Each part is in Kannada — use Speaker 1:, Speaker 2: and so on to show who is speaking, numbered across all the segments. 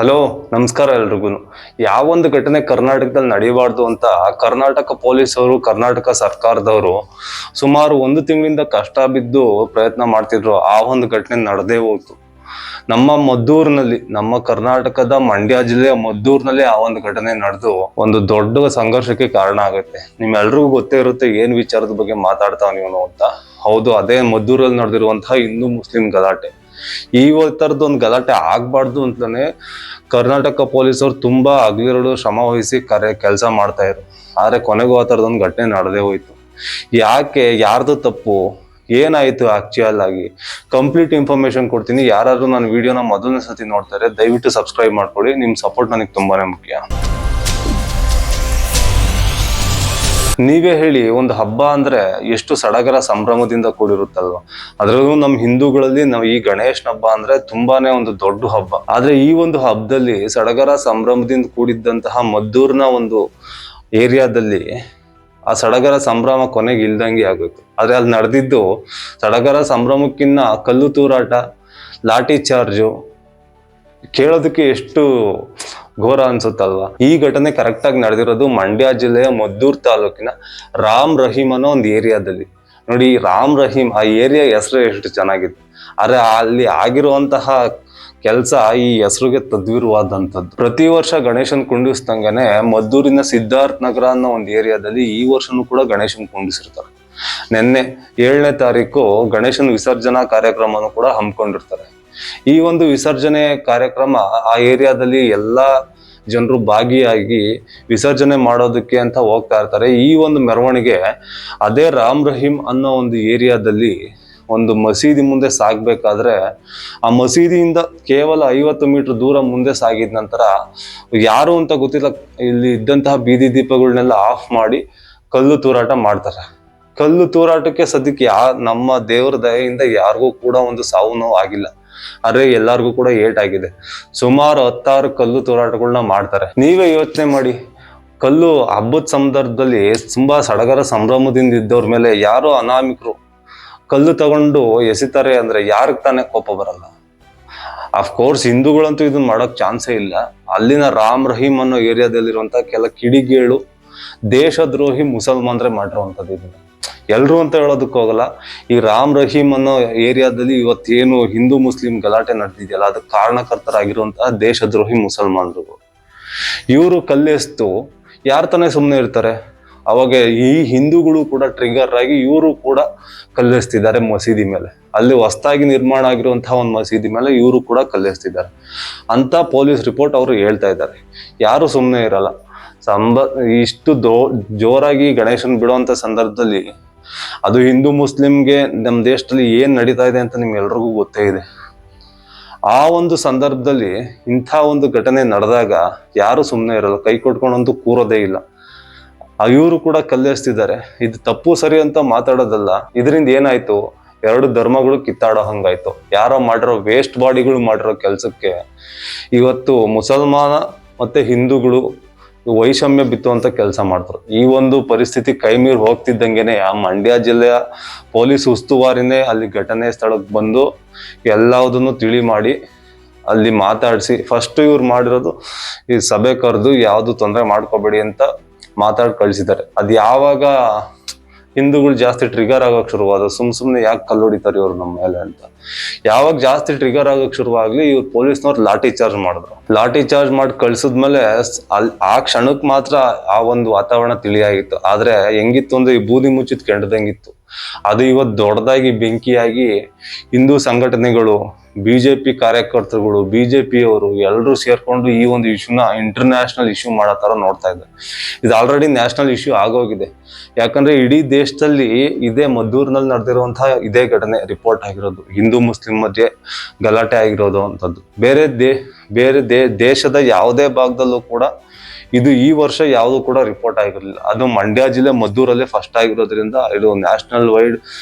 Speaker 1: ಹಲೋ, ನಮಸ್ಕಾರ ಎಲ್ರಿಗೂ. ಯಾವೊಂದು ಘಟನೆ ಕರ್ನಾಟಕದಲ್ಲಿ ನಡೀಬಾರ್ದು ಅಂತ ಕರ್ನಾಟಕ ಪೊಲೀಸರು, ಕರ್ನಾಟಕ ಸರ್ಕಾರದವರು ಸುಮಾರು 1 ತಿಂಗಳಿಂದ ಕಷ್ಟ ಬಿದ್ದು ಪ್ರಯತ್ನ ಮಾಡ್ತಿದ್ರು. ಆ ಒಂದು ಘಟನೆ ನಡೆದೇ ಹೋಯ್ತು. ನಮ್ಮ ಮದ್ದೂರಿನಲ್ಲಿ, ನಮ್ಮ ಕರ್ನಾಟಕದ ಮಂಡ್ಯ ಜಿಲ್ಲೆಯ ಮದ್ದೂರಿನಲ್ಲಿ ಆ ಒಂದು ಘಟನೆ ನಡೆದು ಒಂದು ದೊಡ್ಡ ಸಂಘರ್ಷಕ್ಕೆ ಕಾರಣ ಆಗುತ್ತೆ. ನಿಮ್ಮೆಲ್ರಿಗೂ ಗೊತ್ತೇ ಇರುತ್ತೆ ಏನ್ ವಿಚಾರದ ಬಗ್ಗೆ ಮಾತಾಡ್ತಾವ ನೀವು ಅಂತ. ಹೌದು, ಅದೇ ಮದ್ದೂರಲ್ಲಿ ನಡೆದಿರುವಂತಹ ಹಿಂದೂ ಮುಸ್ಲಿಂ ಗಲಾಟೆ. ಈ ತರದೊಂದು ಗಲಾಟೆ ಆಗ್ಬಾರ್ದು ಅಂತಾನೆ ಕರ್ನಾಟಕ ಪೊಲೀಸರು ತುಂಬಾ ಹಗಲಿರುಳು ಶ್ರಮ ವಹಿಸಿ ಕೆಲಸ ಮಾಡ್ತಾ ಇದ್ರು. ಆದ್ರೆ ಕೊನೆಗೂ ಆ ತರದೊಂದು ಘಟನೆ ನಡೆದೇ ಹೋಯ್ತು. ಯಾಕೆ, ಯಾರ್ದು ತಪ್ಪು, ಏನಾಯ್ತು ಆಕ್ಚುಯಲ್ ಆಗಿ, ಕಂಪ್ಲೀಟ್ ಇನ್ಫಾರ್ಮೇಶನ್ ಕೊಡ್ತೀನಿ. ಯಾರಾದ್ರೂ ನನ್ನ ವಿಡಿಯೋನ ಮೊದಲನೇ ಸತಿ ನೋಡ್ತಾರೆ, ದಯವಿಟ್ಟು ಸಬ್ಸ್ಕ್ರೈಬ್ ಮಾಡ್ಕೊಳ್ಳಿ. ನಿಮ್ ಸಪೋರ್ಟ್ ನನಗೆ ತುಂಬಾನೇ ಮುಖ್ಯ. ನೀವೇ ಹೇಳಿ, ಒಂದು ಹಬ್ಬ ಅಂದ್ರೆ ಎಷ್ಟು ಸಡಗರ ಸಂಭ್ರಮದಿಂದ ಕೂಡಿರುತ್ತಲ್ವ. ಅದ್ರಲ್ಲೂ ನಮ್ಮ ಹಿಂದೂಗಳಲ್ಲಿ ನಾವು ಈ ಗಣೇಶನ ಹಬ್ಬ ಅಂದ್ರೆ ತುಂಬಾನೇ ಒಂದು ದೊಡ್ಡ ಹಬ್ಬ. ಆದ್ರೆ ಈ ಒಂದು ಹಬ್ಬದಲ್ಲಿ ಸಡಗರ ಸಂಭ್ರಮದಿಂದ ಕೂಡಿದ್ದಂತಹ ಮದ್ದೂರ್ನ ಒಂದು ಏರಿಯಾದಲ್ಲಿ ಆ ಸಡಗರ ಸಂಭ್ರಮ ಕೊನೆಗೆ ಇಲ್ದಂಗೆ ಆಗೋಯ್ತು. ಆದ್ರೆ ಅಲ್ಲಿ ನಡೆದಿದ್ದು ಸಡಗರ ಸಂಭ್ರಮಕ್ಕಿನ್ನ ಕಲ್ಲು ತೂರಾಟ, ಲಾಠಿ ಚಾರ್ಜು ಕೇಳೋದಕ್ಕೆ ಎಷ್ಟು ಘೋರ ಅನ್ಸುತ್ತಲ್ವಾ. ಈ ಘಟನೆ ಕರೆಕ್ಟ್ ಆಗಿ ನಡೆದಿರೋದು ಮಂಡ್ಯ ಜಿಲ್ಲೆಯ ಮದ್ದೂರ್ ತಾಲೂಕಿನ ರಾಮ್ ರಹೀಮ್ ಅನ್ನೋ ಒಂದು ಏರಿಯಾದಲ್ಲಿ. ನೋಡಿ, ರಾಮ್ ರಹೀಮ್ ಆ ಏರಿಯಾ ಹೆಸರು ಎಷ್ಟು ಚೆನ್ನಾಗಿದೆ. ಆದ್ರೆ ಅಲ್ಲಿ ಆಗಿರುವಂತಹ ಕೆಲಸ ಈ ಹೆಸರಿಗೆ ತದ್ವಿರುವಾದಂಥದ್ದು. ಪ್ರತಿ ವರ್ಷ ಗಣೇಶನ್ ಕುಂಡಿಸ್ದಂಗೆನೆ ಮದ್ದೂರಿನ ಸಿದ್ಧಾರ್ಥ್ ನಗರ ಅನ್ನೋ ಒಂದು ಏರಿಯಾದಲ್ಲಿ ಈ ವರ್ಷನೂ ಕೂಡ ಗಣೇಶನ್ ಕುಂಡಿಸಿರ್ತಾರೆ. ನಿನ್ನೆ 7ನೇ ತಾರೀಕು ಗಣೇಶನ್ ವಿಸರ್ಜನಾ ಕಾರ್ಯಕ್ರಮನೂ ಕೂಡ ಹಮ್ಮಿಕೊಂಡಿರ್ತಾರೆ. ಈ ಒಂದು ವಿಸರ್ಜನೆ ಕಾರ್ಯಕ್ರಮ ಆ ಏರಿಯಾದಲ್ಲಿ ಎಲ್ಲಾ ಜನರು ಭಾಗಿಯಾಗಿ ವಿಸರ್ಜನೆ ಮಾಡೋದಕ್ಕೆ ಅಂತ ಹೋಗ್ತಾ ಇರ್ತಾರೆ. ಈ ಒಂದು ಮೆರವಣಿಗೆ ಅದೇ ರಾಮ್ ರಹೀಮ್ ಅನ್ನೋ ಒಂದು ಏರಿಯಾದಲ್ಲಿ ಒಂದು ಮಸೀದಿ ಮುಂದೆ ಸಾಗ್ಬೇಕಾದ್ರೆ ಆ ಮಸೀದಿಯಿಂದ ಕೇವಲ 50 ಮೀಟರ್ ದೂರ ಮುಂದೆ ಸಾಗಿದ ನಂತರ ಯಾರು ಅಂತ ಗೊತ್ತಿಲ್ಲ, ಇಲ್ಲಿ ಇದ್ದಂತಹ ಬೀದಿ ದೀಪಗಳನ್ನೆಲ್ಲ ಆಫ್ ಮಾಡಿ ಕಲ್ಲು ತೂರಾಟ ಮಾಡ್ತಾರೆ. ಕಲ್ಲು ತೂರಾಟಕ್ಕೆ ಸದ್ಯಕ್ಕೆ ನಮ್ಮ ದೇವರ ದಯೆಯಿಂದ ಯಾರಿಗೂ ಕೂಡ ಒಂದು ಸಾವು ನೋವು ಆಗಿಲ್ಲ. ಆದ್ರೆ ಎಲ್ಲಾರ್ಗು ಕೂಡ ಏಟಾಗಿದೆ. ಸುಮಾರು 16 ಕಲ್ಲು ತೂರಾಟಗಳನ್ನ ಮಾಡ್ತಾರೆ. ನೀವೇ ಯೋಚನೆ ಮಾಡಿ, ಕಲ್ಲು ಹಬ್ಬದ ಸಂದರ್ಭದಲ್ಲಿ ತುಂಬಾ ಸಡಗರ ಸಂಭ್ರಮದಿಂದ ಇದ್ದವ್ರ ಮೇಲೆ ಯಾರೋ ಅನಾಮಿಕರು ಕಲ್ಲು ತಗೊಂಡು ಎಸಿತಾರೆ ಅಂದ್ರೆ ಯಾರಿಗೆ ತಾನೇ ಕೋಪ ಬರಲ್ಲ. ಅಫ್ಕೋರ್ಸ್ ಹಿಂದೂಗಳಂತೂ ಇದನ್ನ ಮಾಡಕ್ ಚಾನ್ಸೇ ಇಲ್ಲ. ಅಲ್ಲಿನ ರಾಮ್ ರಹೀಮ್ ಅನ್ನೋ ಏರಿಯಾದಲ್ಲಿರುವಂತ ಕೆಲ ಕಿಡಿಗೇಳು ದೇಶದ್ರೋಹಿ ಮುಸಲ್ಮಾನ್ರೆ ಮಾಡಿರುವಂತದ್ದು ಇದನ್ನ. ಎಲ್ರು ಅಂತ ಹೇಳೋದಕ್ಕೆ ಹೋಗಲ್ಲ. ಈ ರಾಮ್ ರಹೀಮ್ ಅನ್ನೋ ಏರಿಯಾದಲ್ಲಿ ಇವತ್ತೇನು ಹಿಂದೂ ಮುಸ್ಲಿಂ ಗಲಾಟೆ ನಡೆದಿದೆಯಲ್ಲ, ಅದಕ್ಕೆ ಕಾರಣಕರ್ತರಾಗಿರುವಂತಹ ದೇಶದ್ರೋಹಿ ಮುಸಲ್ಮಾನರು. ಇವರು ಕಲ್ಲೆಸ್ತು ಯಾರ ತಾನೇ ಸುಮ್ಮನೆ ಇರ್ತಾರೆ. ಅವಾಗ ಈ ಹಿಂದೂಗಳು ಕೂಡ ಟ್ರಿಗರ್ ಆಗಿ ಇವರು ಕೂಡ ಕಲ್ಲೆಸ್ತಿದ್ದಾರೆ ಮಸೀದಿ ಮೇಲೆ. ಅಲ್ಲಿ ಹೊಸದಾಗಿ ನಿರ್ಮಾಣ ಆಗಿರುವಂತಹ ಒಂದು ಮಸೀದಿ ಮೇಲೆ ಇವರು ಕೂಡ ಕಲ್ಲೆಸ್ತಿದ್ದಾರೆ ಅಂತ ಪೊಲೀಸ್ ರಿಪೋರ್ಟ್ ಅವರು ಹೇಳ್ತಾ ಇದ್ದಾರೆ. ಯಾರು ಸುಮ್ಮನೆ ಇರಲ್ಲ. ಇಷ್ಟು ಜೋರಾಗಿ ಗಣೇಶನ್ ಬಿಡುವಂತ ಸಂದರ್ಭದಲ್ಲಿ ಅದು ಹಿಂದೂ ಮುಸ್ಲಿಂಗೆ ನಮ್ಮ ದೇಶದಲ್ಲಿ ಏನ್ ನಡೀತಾ ಇದೆ ಅಂತ ನಿಮ್ಗೆಲ್ರಿಗೂ ಗೊತ್ತೇ ಇದೆ. ಆ ಒಂದು ಸಂದರ್ಭದಲ್ಲಿ ಇಂಥ ಒಂದು ಘಟನೆ ನಡೆದಾಗ ಯಾರು ಸುಮ್ಮನೆ ಇರಲ್ಲ, ಕೈ ಕೊಟ್ಕೊಂಡಂತೂ ಕೂರೋದೇ ಇಲ್ಲ. ಇವರು ಕೂಡ ಕಲ್ಲೆಸ್ತಿದ್ದಾರೆ. ಇದು ತಪ್ಪು ಸರಿ ಅಂತ ಮಾತಾಡೋದಲ್ಲ. ಇದರಿಂದ ಏನಾಯ್ತು, 2 ಧರ್ಮಗಳು ಕಿತ್ತಾಡೋ ಹಂಗಾಯ್ತು. ಯಾರೋ ಮಾಡಿರೋ ವೇಸ್ಟ್ ಬಾಡಿಗಳು ಮಾಡಿರೋ ಕೆಲ್ಸಕ್ಕೆ ಇವತ್ತು ಮುಸಲ್ಮಾನ ಮತ್ತೆ ಹಿಂದೂಗಳು ವೈಷಮ್ಯ ಬಿತ್ತುವಂತ ಕೆಲಸ ಮಾಡ್ತಾರೆ. ಈ ಒಂದು ಪರಿಸ್ಥಿತಿ ಕೈ ಮೀರಿ ಹೋಗ್ತಿದ್ದಂಗೆನೆ ಆ ಮಂಡ್ಯ ಜಿಲ್ಲೆಯ ಪೊಲೀಸ್ ಉಸ್ತುವಾರಿನೇ ಅಲ್ಲಿ ಘಟನೆ ಸ್ಥಳಕ್ಕೆ ಬಂದು ಎಲ್ಲದನ್ನು ತಿಳಿ ಮಾಡಿ ಅಲ್ಲಿ ಮಾತಾಡಿಸಿ, ಫಸ್ಟ್ ಇವ್ರು ಮಾಡಿರೋದು ಈ ಸಭೆ ಕರೆದು ಯಾವ್ದು ತೊಂದರೆ ಮಾಡ್ಕೋಬೇಡಿ ಅಂತ ಮಾತಾಡಿ ಕಳ್ಸಿದ್ದಾರೆ. ಅದ್ ಯಾವಾಗ ಹಿಂದೂಗಳು ಜಾಸ್ತಿ ಟ್ರಿಗರ್ ಆಗಕ್ ಶುರುವಾದ, ಸುಮ್ನೆ ಯಾಕೆ ಕಲ್ಲು ಹೊಡಿತಾರೆ ಇವ್ರು ನಮ್ಮ ಮೇಲೆ ಅಂತ ಯಾವಾಗ ಜಾಸ್ತಿ ಟ್ರಿಗರ್ ಆಗಕ್ ಶುರುವಾಗ್ಲಿ, ಇವ್ರು ಪೊಲೀಸ್ನವ್ರು ಲಾಠಿ ಚಾರ್ಜ್ ಮಾಡಿದ್ರು. ಲಾಠಿ ಚಾರ್ಜ್ ಮಾಡಿ ಕಳ್ಸಿದ್ಮೇಲೆ ಆ ಕ್ಷಣಕ್ ಮಾತ್ರ ಆ ಒಂದು ವಾತಾವರಣ ತಿಳಿಯಾಗಿತ್ತು. ಆದ್ರೆ ಹೆಂಗಿತ್ತು ಅಂದ್ರೆ ಈ ಬೂದಿ ಮುಚ್ಚಿದ್ ಕೆಂಡದಂಗಿತ್ತು. ಅದು ಇವತ್ತು ದೊಡ್ಡದಾಗಿ ಬೆಂಕಿಯಾಗಿ ಹಿಂದೂ ಸಂಘಟನೆಗಳು, ಬಿಜೆಪಿ ಕಾರ್ಯಕರ್ತರುಗಳು, ಬಿಜೆಪಿಯವರು ಎಲ್ಲರೂ ಸೇರ್ಕೊಂಡು ಈ ಒಂದು ಇಶ್ಯೂನ ಇಂಟರ್ನ್ಯಾಷನಲ್ ಇಶ್ಯೂ ಮಾಡೋ ತರ ನೋಡ್ತಾ ಇದ್ದಾರೆ. ಇದು ಆಲ್ರೆಡಿ ನ್ಯಾಷನಲ್ ಇಶ್ಯೂ ಆಗೋಗಿದೆ. ಯಾಕಂದ್ರೆ ಇಡೀ ದೇಶದಲ್ಲಿ ಇದೇ ಮದ್ದೂರಿನಲ್ಲಿ ನಡೆದಿರುವಂತಹ ಇದೇ ಘಟನೆ ರಿಪೋರ್ಟ್ ಆಗಿರೋದು, ಹಿಂದೂ ಮುಸ್ಲಿಂ ಮಧ್ಯೆ ಗಲಾಟೆ ಆಗಿರೋದು ಅಂತದ್ದು. ಬೇರೆ ದೇಶದ ಯಾವುದೇ ಭಾಗದಲ್ಲೂ ಕೂಡ ಇದು ಈ ವರ್ಷ ಯಾವುದು ಕೂಡ ರಿಪೋರ್ಟ್ ಆಗಿರಲಿಲ್ಲ. ಅದು ಮಂಡ್ಯ ಜಿಲ್ಲೆ ಮದ್ದೂರಲ್ಲೇ ಫಸ್ಟ್ ಆಗಿರೋದ್ರಿಂದ ಇದು ನ್ಯಾಷನಲ್ ವೈಡ್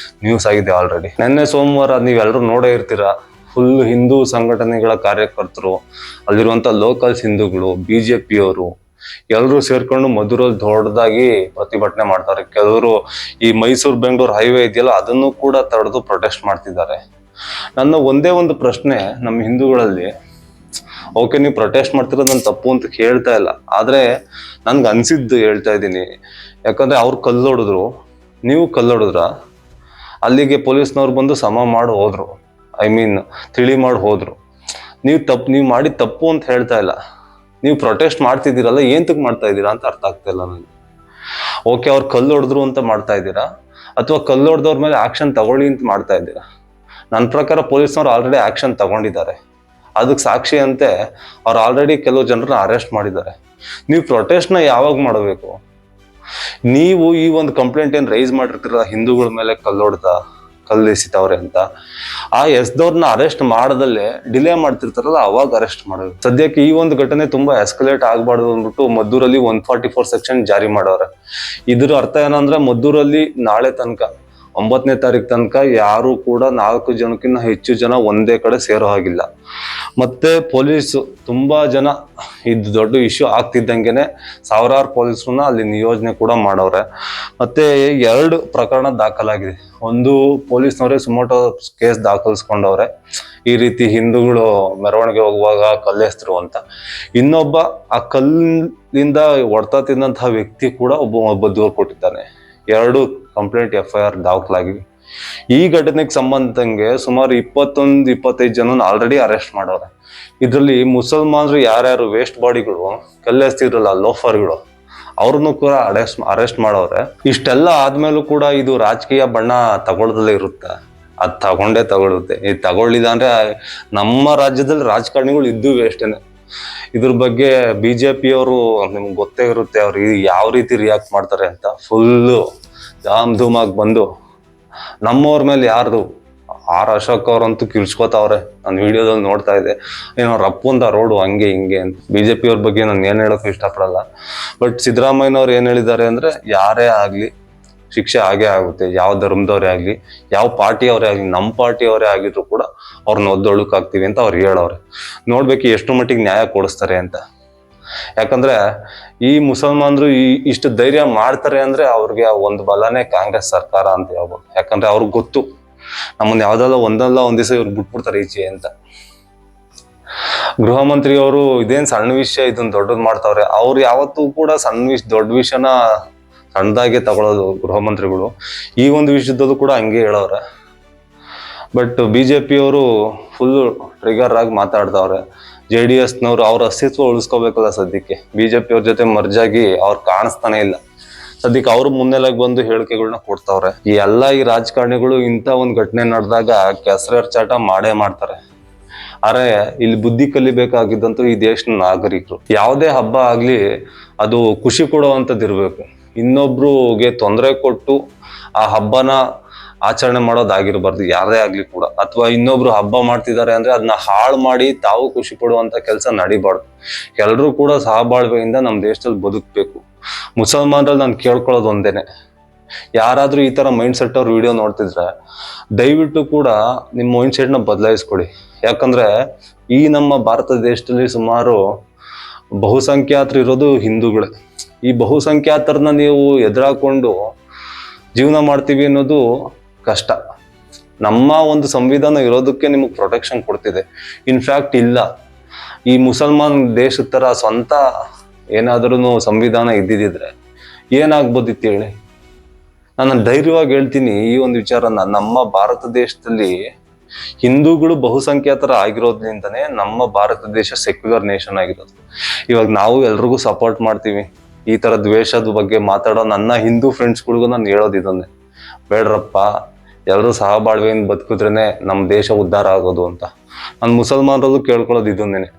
Speaker 1: ನ್ಯೂಸ್ ಆಗಿದೆ ಆಲ್ರೆಡಿ. ನಿನ್ನೆ ಸೋಮವಾರ ನೀವೆಲ್ಲರೂ ನೋಡೇ ಇರ್ತೀರಾ, ಫುಲ್ ಹಿಂದೂ ಸಂಘಟನೆಗಳ ಕಾರ್ಯಕರ್ತರು, ಅಲ್ಲಿರುವಂತ ಲೋಕಲ್ಸ್ ಹಿಂದೂಗಳು, ಬಿಜೆಪಿಯವರು ಎಲ್ಲರೂ ಸೇರ್ಕೊಂಡು ಮದ್ದೂರಲ್ಲಿ ದೊಡ್ಡದಾಗಿ ಪ್ರತಿಭಟನೆ ಮಾಡ್ತಾರೆ. ಕೆಲವರು ಈ ಮೈಸೂರು ಬೆಂಗಳೂರು ಹೈವೇ ಇದೆಯಲ್ಲ ಅದನ್ನು ಕೂಡ ತಡೆದು ಪ್ರೊಟೆಸ್ಟ್ ಮಾಡ್ತಿದ್ದಾರೆ. ನನ್ನ ಒಂದೇ ಒಂದು ಪ್ರಶ್ನೆ, ನಮ್ಮ ಹಿಂದೂಗಳಲ್ಲಿ ಓಕೆ, ನೀವು ಪ್ರೊಟೆಸ್ಟ್ ಮಾಡ್ತಿರೋದು ನಾನು ತಪ್ಪು ಅಂತ ಹೇಳ್ತಾ ಇಲ್ಲ, ಆದ್ರೆ ನನ್ಗೆ ಅನ್ಸಿದ್ದು ಹೇಳ್ತಾ ಇದ್ದೀನಿ. ಯಾಕಂದ್ರೆ ಅವ್ರು ಕಲ್ಲೊಡಿದ್ರು, ನೀವು ಕಲ್ಲೊಡಿದ್ರ, ಅಲ್ಲಿಗೆ ಪೊಲೀಸ್ನವ್ರು ಬಂದು ಸಮ ಮಾಡಿ ಹೋದ್ರು, ತಿಳಿ ಮಾಡಿ ಹೋದ್ರು. ನೀವು ಮಾಡಿದ ತಪ್ಪು ಅಂತ ಹೇಳ್ತಾ ಇಲ್ಲ, ನೀವು ಪ್ರೊಟೆಸ್ಟ್ ಮಾಡ್ತಿದ್ದೀರಲ್ಲ, ಏಂತಕ್ ಮಾಡ್ತಾ ಇದ್ದೀರಾ ಅಂತ ಅರ್ಥ ಆಗ್ತಾ ಇಲ್ಲ ನನಗೆ. ಓಕೆ, ಅವ್ರು ಕಲ್ಲೊಡಿದ್ರು ಅಂತ ಮಾಡ್ತಾ ಇದ್ದೀರಾ, ಅಥವಾ ಕಲ್ಲೊಡ್ದವ್ರ ಮೇಲೆ ಆಕ್ಷನ್ ತಗೊಳ್ಳಿ ಅಂತ ಮಾಡ್ತಾ ಇದ್ದೀರಾ? ನನ್ನ ಪ್ರಕಾರ ಪೊಲೀಸ್ನವ್ರು ಆಲ್ರೆಡಿ ಆಕ್ಷನ್ ತಗೊಂಡಿದ್ದಾರೆ. ಅದಕ್ಕೆ ಸಾಕ್ಷಿ ಅಂತೆ ಅವ್ರು ಆಲ್ರೆಡಿ ಕೆಲವು ಜನರನ್ನ ಅರೆಸ್ಟ್ ಮಾಡಿದ್ದಾರೆ. ನೀವು ಪ್ರೊಟೆಸ್ಟ್ನ ಯಾವಾಗ ಮಾಡಬೇಕು? ನೀವು ಈ ಒಂದು ಕಂಪ್ಲೇಂಟ್ ಏನ್ ರೈಸ್ ಮಾಡಿರ್ತೀರ ಹಿಂದೂಗಳ ಮೇಲೆ ಕಲ್ಲು ಎಸಿತವ್ರೆ ಅಂತ, ಆ ಎಸ್ದವ್ರನ್ನ ಅರೆಸ್ಟ್ ಮಾಡದಲ್ಲೇ ಡಿಲೇ ಮಾಡ್ತಿರ್ತಾರಲ್ಲ, ಅವಾಗ ಅರೆಸ್ಟ್ ಮಾಡೋದು. ಸದ್ಯಕ್ಕೆ ಈ ಒಂದು ಘಟನೆ ತುಂಬಾ ಎಸ್ಕಲೇಟ್ ಆಗ್ಬಾರ್ದು ಅಂದ್ಬಿಟ್ಟು ಮದ್ದೂರಲ್ಲಿ 144 ಸೆಕ್ಷನ್ ಜಾರಿ ಮಾಡವ್ರೆ. ಇದ್ರ ಅರ್ಥ ಏನಂದ್ರೆ, ಮದ್ದೂರಲ್ಲಿ ನಾಳೆ ತನಕ 9ನೇ ತಾರೀಕು ತನಕ ಯಾರು ಕೂಡ 4 ಜನಕ್ಕಿಂತ ಹೆಚ್ಚು ಜನ ಒಂದೇ ಕಡೆ ಸೇರೋ ಹಾಗಿಲ್ಲ. ಮತ್ತೆ ಪೊಲೀಸು ತುಂಬಾ ಜನ, ಇದು ದೊಡ್ಡ ಇಶ್ಯೂ ಆಗ್ತಿದ್ದಂಗೆನೆ ಸಾವಿರಾರು ಪೊಲೀಸರನ್ನ ಅಲ್ಲಿ ನಿಯೋಜನೆ ಕೂಡ ಮಾಡವ್ರೆ. ಮತ್ತೆ 2 ಪ್ರಕರಣ ದಾಖಲಾಗಿದೆ. ಒಂದು, ಪೊಲೀಸ್ನವರೇ ಸುಮೋಟೋ ಕೇಸ್ ದಾಖಲಿಸ್ಕೊಂಡವ್ರೆ, ಈ ರೀತಿ ಹಿಂದೂಗಳು ಮೆರವಣಿಗೆ ಹೋಗುವಾಗ ಕಲ್ಲೆಸ್ತರು ಅಂತ. ಇನ್ನೊಬ್ಬ, ಆ ಕಲ್ಲಿಂದ ಹೊಡ್ತಾ ತಿಂದಂತಹ ವ್ಯಕ್ತಿ ಕೂಡ ಒಬ್ಬ ದೂರು ಕೊಟ್ಟಿದ್ದಾನೆ. 2 ಕಂಪ್ಲೇಂಟ್ FIR ದಾಖಲಾಗಿವೆ. ಈ ಘಟನೆಗೆ ಸಂಬಂಧಂಗೆ ಸುಮಾರು 21-25 ಜನ ಆಲ್ರೆಡಿ ಅರೆಸ್ಟ್ ಮಾಡವ್ರೆ. ಇದ್ರಲ್ಲಿ ಮುಸಲ್ಮಾನರು ಯಾರ್ಯಾರು ವೇಸ್ಟ್ ಬಾಡಿಗಳು ಕಲ್ಲೆಸ್ತಿದ್ರಲ್ಲ, ಲೋಫರ್ಗಳು, ಅವ್ರನ್ನು ಕೂಡ ಅರೆಸ್ಟ್ ಮಾಡವ್ರೆ. ಇಷ್ಟೆಲ್ಲ ಆದ್ಮೇಲೂ ಕೂಡ ಇದು ರಾಜಕೀಯ ಬಣ್ಣ ತಗೊಳ್ದಲ್ಲೇ ಇರುತ್ತೆ. ಅದ್ ತಗೊಳ್ಳುತ್ತೆ. ಇದು ತಗೊಳ್ಳಿದ ಅಂದ್ರೆ ನಮ್ಮ ರಾಜ್ಯದಲ್ಲಿ ರಾಜಕಾರಣಿಗಳು ಇದ್ದು ವೇಸ್ಟೇನೆ. ಇದ್ರ ಬಗ್ಗೆ BJP-ಯವರು, ನಿಮ್ಗೆ ಗೊತ್ತೇ ಇರುತ್ತೆ ಅವ್ರು ಯಾವ ರೀತಿ ರಿಯಾಕ್ಟ್ ಮಾಡ್ತಾರೆ ಅಂತ. ಫುಲ್ಲು ಧಾಮ್ ಧೂಮ್ ಆಗಿ ಬಂದು ನಮ್ಮವ್ರ ಮೇಲೆ ಯಾರ್ದು ಆರ್ ಅಶೋಕ್ ಅವ್ರಂತೂ ಕಿರ್ಚ್ಕೋತಾವ್ರೆ. ನಾನು ವಿಡಿಯೋದಲ್ಲಿ ನೋಡ್ತಾ ಇದ್ದೆ, ಏನೋ ರಪ್ಪುಂದ ರೋಡು ಹಂಗೆ ಹಿಂಗೆ ಅಂತ. BJP-ಯವ್ರ ಬಗ್ಗೆ ನಾನು ಏನ್ ಹೇಳೋಕ್ಕೂ ಇಷ್ಟಪಡಲ್ಲ. ಬಟ್ ಸಿದ್ದರಾಮಯ್ಯನವ್ರು ಏನ್ ಹೇಳಿದ್ದಾರೆ ಅಂದ್ರೆ, ಯಾರೇ ಆಗ್ಲಿ ಶಿಕ್ಷೆ ಆಗೇ ಆಗುತ್ತೆ. ಯಾವ ಧರ್ಮದವರೇ ಆಗ್ಲಿ, ಯಾವ ಪಾರ್ಟಿಯವರೇ ಆಗ್ಲಿ, ನಮ್ಮ ಪಾರ್ಟಿಯವರೇ ಆಗಿದ್ರು ಕೂಡ ಅವ್ರನ್ನ ಒದ್ದೊಳುಕಾಗ್ತೀವಿ ಅಂತ ಅವ್ರು ಹೇಳವ್ರೆ. ನೋಡ್ಬೇಕು ಎಷ್ಟು ಮಟ್ಟಿಗೆ ನ್ಯಾಯ ಕೊಡಿಸ್ತಾರೆ ಅಂತ. ಯಾಕಂದ್ರೆ ಈ ಮುಸಲ್ಮಾನರು ಇಷ್ಟು ಧೈರ್ಯ ಮಾಡ್ತಾರೆ ಅಂದ್ರೆ ಅವ್ರಿಗೆ ಒಂದು ಬಲನೇ ಕಾಂಗ್ರೆಸ್ ಸರ್ಕಾರ ಅಂತ ಹೇಳ್ಬೋದು. ಯಾಕಂದ್ರೆ ಅವ್ರಿಗೆ ಗೊತ್ತು, ನಮ್ಮನ್ನ ಯಾವ್ದಲ್ಲ ಒಂದ್ ದಿವಸ ಇವ್ರು ಬಿಟ್ಬಿಡ್ತಾರೆ ಈಚೆ ಅಂತ. ಗೃಹ ಮಂತ್ರಿ ಅವರು ಇದೇನ್ ಸಣ್ಣ ವಿಷಯ, ಇದನ್ನ ದೊಡ್ಡದ್ ಮಾಡ್ತಾವ್ರೆ. ಅವ್ರು ಯಾವತ್ತೂ ಕೂಡ ದೊಡ್ಡ ವಿಷಯನ ಸಣ್ಣದಾಗೆ ತಗೊಳ್ಳೋದು ಗೃಹ ಮಂತ್ರಿಗಳು. ಈ ಒಂದು ವಿಷಯದಲ್ಲೂ ಕೂಡ ಹಂಗೆ ಹೇಳವ್ರೆ. ಬಟ್ BJP-ಯವರು ಫುಲ್ ಟ್ರಿಗರ್ ಆಗಿ ಮಾತಾಡ್ತಾವ್ರೆ. JDS-ನವ್ರು ಅವ್ರ ಅಸ್ತಿತ್ವ ಉಳಿಸ್ಕೋಬೇಕಲ್ಲ ಸದ್ಯಕ್ಕೆ. BJP-ಯವ್ರ ಜೊತೆ ಮರ್ಜಾಗಿ ಅವ್ರು ಕಾಣಿಸ್ತಾನೆ ಇಲ್ಲ. ಸದ್ಯಕ್ಕೆ ಅವ್ರು ಮುನ್ನೆಲೆಗೆ ಬಂದು ಹೇಳಿಕೆಗಳನ್ನ ಕೊಡ್ತಾವ್ರೆ. ಈ ರಾಜಕಾರಣಿಗಳು ಇಂಥ ಒಂದು ಘಟನೆ ನಡೆದಾಗ ಕೆಸರೆರ್ಚಾಟ ಮಾಡೇ ಮಾಡ್ತಾರೆ. ಆದ್ರೆ ಇಲ್ಲಿ ಬುದ್ಧಿ ಕಲಿಬೇಕಾಗಿದ್ದಂತೂ ಈ ದೇಶದ ನಾಗರಿಕರು. ಯಾವುದೇ ಹಬ್ಬ ಆಗ್ಲಿ ಅದು ಖುಷಿ ಕೊಡುವಂಥದ್ದು ಇರ್ಬೇಕು. ಇನ್ನೊಬ್ರಿಗೆ ತೊಂದರೆ ಕೊಟ್ಟು ಆ ಹಬ್ಬನ ಆಚರಣೆ ಮಾಡೋದಾಗಿರ್ಬಾರ್ದು ಯಾರೇ ಆಗ್ಲಿ ಕೂಡ. ಅಥವಾ ಇನ್ನೊಬ್ರು ಹಬ್ಬ ಮಾಡ್ತಿದ್ದಾರೆ ಅಂದ್ರೆ ಅದನ್ನ ಹಾಳು ಮಾಡಿ ತಾವು ಖುಷಿ ಪಡುವಂತ ಕೆಲಸ ನಡಿಬಾರ್ದು. ಎಲ್ರೂ ಕೂಡ ಸಹಬಾಳ್ವೆಯಿಂದ ನಮ್ಮ ದೇಶದಲ್ಲಿ ಬದುಕ್ಬೇಕು. ಮುಸಲ್ಮಾನರಲ್ಲಿ ನಾನು ಕೇಳ್ಕೊಳ್ಳೋದು ಒಂದೇನೆ, ಯಾರಾದ್ರೂ ಈ ತರ ಮೈಂಡ್ ಸೆಟ್ ಅವ್ರ ವಿಡಿಯೋ ನೋಡ್ತಿದ್ರೆ ದಯವಿಟ್ಟು ಕೂಡ ನಿಮ್ಮ ಮೈಂಡ್ ಸೆಟ್ ನ ಬದಲಾಯಿಸ್ಕೊಡಿ. ಯಾಕಂದ್ರೆ ಈ ನಮ್ಮ ಭಾರತ ದೇಶದಲ್ಲಿ ಸುಮಾರು ಬಹುಸಂಖ್ಯಾತರು ಇರೋದು ಹಿಂದೂಗಳೇ. ಈ ಬಹುಸಂಖ್ಯಾತರನ್ನ ನೀವು ಎದುರಾಕೊಂಡು ಜೀವನ ಮಾಡ್ತೀವಿ ಅನ್ನೋದು ಕಷ್ಟ. ನಮ್ಮ ಒಂದು ಸಂವಿಧಾನ ಇರೋದಕ್ಕೆ ನಿಮಗೆ ಪ್ರೊಟೆಕ್ಷನ್ ಕೊಡ್ತಿದೆ. ಇನ್ಫ್ಯಾಕ್ಟ್ ಇಲ್ಲ, ಈ ಮುಸಲ್ಮಾನ್ ದೇಶದ ತರ ಸ್ವಂತ ಏನಾದ್ರೂ ಸಂವಿಧಾನ ಇದ್ದಿದ್ರೆ ಏನಾಗ್ಬೋದಿತ್ತು ಹೇಳಿ. ನಾನು ಧೈರ್ಯವಾಗಿ ಹೇಳ್ತೀನಿ ಈ ಒಂದು ವಿಚಾರನ. ನಮ್ಮ ಭಾರತ ದೇಶದಲ್ಲಿ ಹಿಂದೂಗಳು ಬಹುಸಂಖ್ಯಾತರ ಆಗಿರೋದ್ರಿಂದನೇ ನಮ್ಮ ಭಾರತ ದೇಶ ಸೆಕ್ಯುಲರ್ ನೇಷನ್ ಆಗಿರೋದು. ಇವಾಗ ನಾವು ಎಲ್ರಿಗೂ ಸಪೋರ್ಟ್ ಮಾಡ್ತೀವಿ. ಈ ತರ ದ್ವೇಷದ ಬಗ್ಗೆ ಮಾತಾಡೋ ನನ್ನ ಹಿಂದೂ ಫ್ರೆಂಡ್ಸ್ಗಳಿಗೂ ನಾನು ಹೇಳೋದು ಇದನ್ನೇ, ಬೇಡ್ರಪ್ಪ, ಎಲ್ಲರೂ ಸಹಬಾಳ್ವೆಯಿಂದ ಬದುಕಿದ್ರೇನೆ ನಮ್ಮ ದೇಶ ಉದ್ಧಾರ ಆಗೋದು ಅಂತ. ನಾನು ಮುಸಲ್ಮಾನರಲ್ಲೂ ಕೇಳ್ಕೊಳ್ಳೋದು ಇದನ್ನೇನೆ.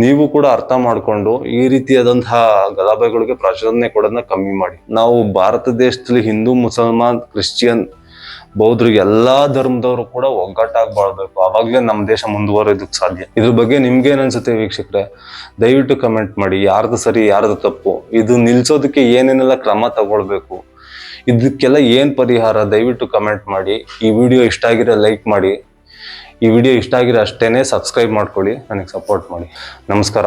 Speaker 1: ನೀವು ಕೂಡ ಅರ್ಥ ಮಾಡ್ಕೊಂಡು ಈ ರೀತಿಯಾದಂತಹ ಗಲಭೆಗಳಿಗೆ ಪ್ರಚೋದನೆ ಕೊಡೋದನ್ನ ಕಮ್ಮಿ ಮಾಡಿ. ನಾವು ಭಾರತ ದೇಶದಲ್ಲಿ ಹಿಂದೂ, ಮುಸಲ್ಮಾನ್, ಕ್ರಿಶ್ಚಿಯನ್, ಬೌದ್ಧರು ಎಲ್ಲಾ ಧರ್ಮದವರು ಕೂಡ ಒಗ್ಗಟ್ಟಾಗಿ ಬಾಳ್ಬೇಕು. ಅವಾಗ್ಲೇ ನಮ್ಮ ದೇಶ ಮುಂದುವರೋದಕ್ಕೆ ಸಾಧ್ಯ. ಇದ್ರ ಬಗ್ಗೆ ನಿಮ್ಗೇನ್ ಅನ್ಸುತ್ತೆ ವೀಕ್ಷಕರೇ? ದಯವಿಟ್ಟು ಕಮೆಂಟ್ ಮಾಡಿ. ಯಾರ್ದು ಸರಿ, ಯಾರ್ದು ತಪ್ಪು, ಇದು ನಿಲ್ಸೋದಕ್ಕೆ ಏನೇನೆಲ್ಲ ಕ್ರಮ ತಗೊಳ್ಬೇಕು, ಇದಕ್ಕೆಲ್ಲ ಏನ್ ಪರಿಹಾರ, ದಯವಿಟ್ಟು ಕಮೆಂಟ್ ಮಾಡಿ. ಈ ವಿಡಿಯೋ ಇಷ್ಟ ಆಗಿರೋ ಲೈಕ್ ಮಾಡಿ. ಈ ವಿಡಿಯೋ ಇಷ್ಟ ಆಗಿರೋ ಅಷ್ಟೇನೆ ಸಬ್ಸ್ಕ್ರೈಬ್ ಮಾಡ್ಕೊಳ್ಳಿ, ನನಗೆ ಸಪೋರ್ಟ್ ಮಾಡಿ. ನಮಸ್ಕಾರ.